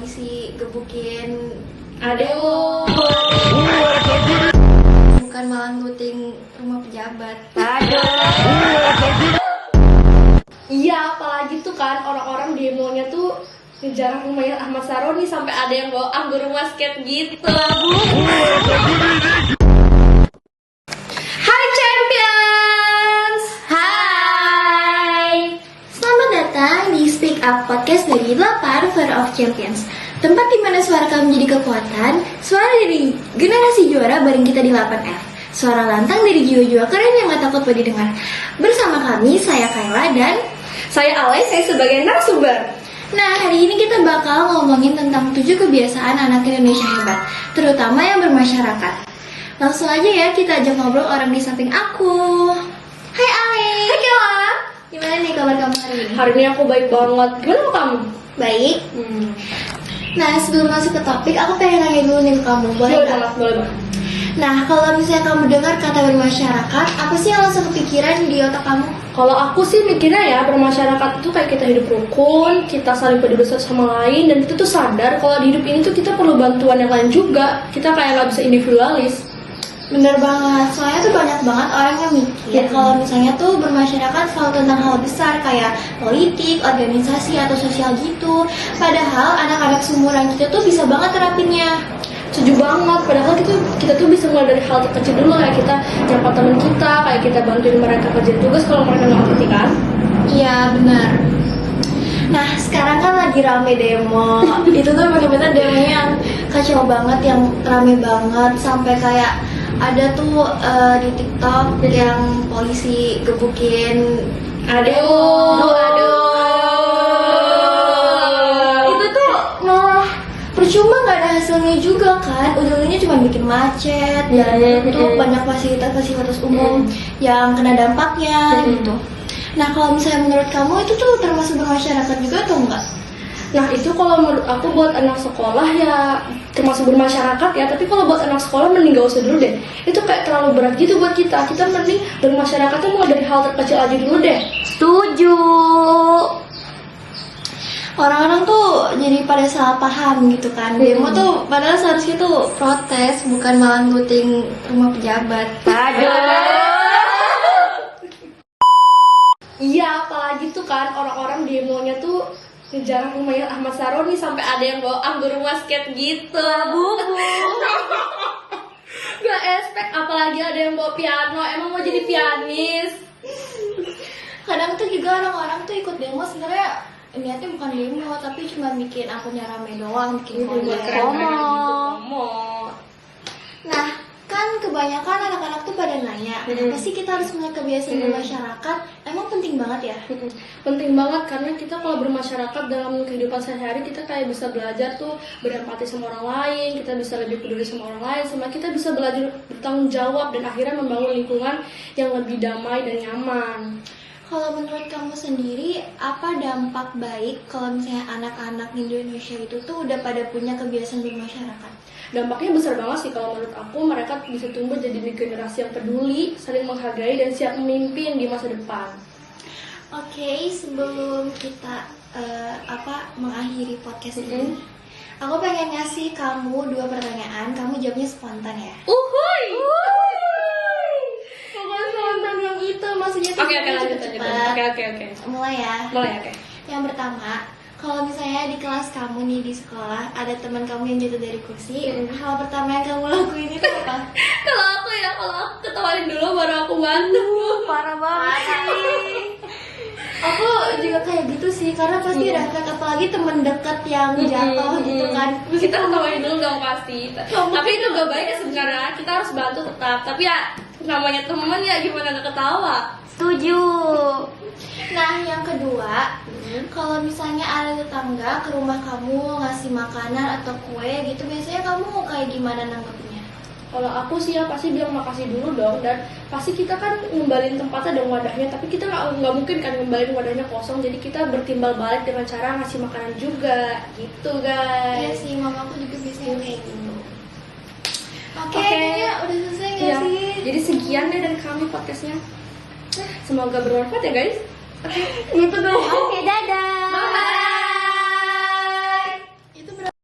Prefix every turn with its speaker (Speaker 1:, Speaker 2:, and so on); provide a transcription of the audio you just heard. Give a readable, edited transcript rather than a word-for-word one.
Speaker 1: polisi gebukin
Speaker 2: adek lo.
Speaker 1: Bukan malah looting rumah pejabat.
Speaker 2: Iya, apalagi tuh kan orang-orang demonya tuh ngejar rumahnya Ahmad Saroni sampai ada yang bawa anggur basket gitu. Hai Champions.
Speaker 1: Hai, selamat datang di Speak Up Podcast dari 8 Fair of Champions. Tempat di mana suara kamu menjadi kekuatan, suara dari generasi juara bareng kita di 8F. Suara lantang dari jiwa-jiwa keren yang gak takut buat didengar. Bersama kami, saya Kayla dan
Speaker 2: Saya Ale, saya sebagai narasumber.
Speaker 1: Nah, hari ini kita bakal ngomongin tentang 7 kebiasaan anak Indonesia hebat, terutama yang bermasyarakat. Langsung aja ya, kita ajak ngobrol orang di samping aku. Hai Ale.
Speaker 2: Hai Kela.
Speaker 1: Gimana nih kabar kamu hari ini?
Speaker 2: Hari ini aku baik banget. Gimana sama kamu?
Speaker 1: Baik. Nah, sebelum masuk ke topik, aku pengen nanya dulu nih ke kamu, boleh
Speaker 2: Boleh
Speaker 1: nggak?
Speaker 2: banget, boleh banget.
Speaker 1: Nah, kalau misalnya kamu dengar kata bermasyarakat, apa sih yang langsung kepikiran di otak kamu?
Speaker 2: Kalau aku sih mikirnya ya, bermasyarakat itu kayak kita hidup rukun, kita saling peduli satu sama lain, dan kita tuh sadar kalau di hidup ini tuh kita perlu bantuan yang lain juga. Kita kayak nggak bisa individualis.
Speaker 1: Bener banget, soalnya tuh banyak banget orang yang mikir kalau misalnya tuh bermasyarakat selalu tentang hal besar kayak politik, organisasi, atau sosial gitu. Padahal anak-anak seumuran kita tuh bisa banget terapinnya.
Speaker 2: Setuju banget, padahal kita tuh bisa mulai dari hal terkecil dulu, kayak kita nyapa teman kita, kayak kita bantuin mereka kerjain tugas kalau mereka nggak ngerti kan.
Speaker 1: Iya benar. Nah sekarang kan lagi rame demo. Itu tuh bener-bener demonya yang kacau banget, yang rame banget sampai kayak ada tuh di TikTok yang polisi gebukin
Speaker 2: Aduh.
Speaker 1: Itu tuh malah percuma, nggak ada hasilnya juga kan. Ujung-ujungnya cuma bikin macet dan tuh banyak fasilitas umum yang kena dampaknya gitu. Nah kalau misalnya menurut kamu itu tuh termasuk bermasyarakat juga atau enggak?
Speaker 2: Nah itu kalau menurut aku buat anak sekolah ya termasuk bermasyarakat ya. Tapi kalau buat anak sekolah mending gak usah dulu deh. Itu kayak terlalu berat gitu buat kita. Kita mending bermasyarakat tuh mulai dari hal terkecil aja dulu deh.
Speaker 1: Setuju. Orang-orang tuh jadi pada salah paham gitu kan. Demo tuh padahal seharusnya tuh protes, bukan malah looting rumah pejabat.
Speaker 2: Iya, apalagi tuh kan orang-orang demonya tuh ngejar rumahnya Ahmad Saroni sampai ada yang bawa anggur basket gitu. Gak expect, apalagi ada yang bawa piano. Emang mau jadi pianis?
Speaker 1: Kadang tuh juga orang-orang tuh ikut demo sebenarnya niatnya bukan demo, tapi cuma bikin akunnya rame doang, bikin
Speaker 2: Promo.
Speaker 1: Nah, kan kebanyakan anak-anak tuh pada nanya, kenapa sih kita harus punya kebiasaan bermasyarakat? Emang penting banget ya?
Speaker 2: Penting banget karena kita kalau bermasyarakat dalam kehidupan sehari-hari kita kayak bisa belajar tuh berempati sama orang lain, kita bisa lebih peduli sama orang lain, sama kita bisa belajar bertanggung jawab dan akhirnya membangun lingkungan yang lebih damai dan nyaman.
Speaker 1: Kalau menurut kamu sendiri, apa dampak baik kalau misalnya anak-anak Indonesia itu tuh udah pada punya kebiasaan bermasyarakat?
Speaker 2: Dampaknya besar banget sih kalau menurut aku. Mereka bisa tumbuh jadi generasi yang peduli, saling menghargai dan siap memimpin di masa depan.
Speaker 1: Oke, sebelum kita mengakhiri podcast ini, aku pengen ngasih kamu 2 pertanyaan. Kamu jawabnya spontan ya.
Speaker 2: Uhuy!
Speaker 1: Bukan spontan yang itu, maksudnya tuh
Speaker 2: Oke, lanjut.
Speaker 1: cepet-cepet.
Speaker 2: Oke.
Speaker 1: Mulai ya.
Speaker 2: Mulai, oke.
Speaker 1: Yang pertama, kalau misalnya di kelas kamu nih di sekolah ada teman kamu yang jatuh dari kursi, hal pertama yang kamu lakuin itu apa?
Speaker 2: Kalau aku ketawain dulu baru aku bantu.
Speaker 1: Parah banget sih. Aku juga kayak gitu sih, karena pasti ada efek, apalagi temen deket yang jatuh gitu kan.
Speaker 2: Kita ketawain dulu dong pasti. Tapi itu gak baik ya sebenarnya. Kita harus bantu tetap. Tapi ya namanya temen ya gimana gak ketawa.
Speaker 1: Setuju. Nah yang kedua, kalau misalnya ada tetangga ke rumah kamu ngasih makanan atau kue gitu, biasanya kamu kayak gimana nanggepnya?
Speaker 2: Kalau aku sih ya pasti bilang makasih dulu dong, dan pasti kita kan ngembaliin tempatnya dan wadahnya, tapi kita nggak mungkin kan ngembaliin wadahnya kosong, jadi kita bertimbal balik dengan cara ngasih makanan juga gitu guys.
Speaker 1: Iya sih, mamaku juga biasanya kayak gitu. Oke, kayaknya udah selesai nggak
Speaker 2: Ya,
Speaker 1: sih?
Speaker 2: jadi sekian deh dari kami podcastnya. Semoga bermanfaat ya guys.
Speaker 1: Gitu dong. Oke, dadah.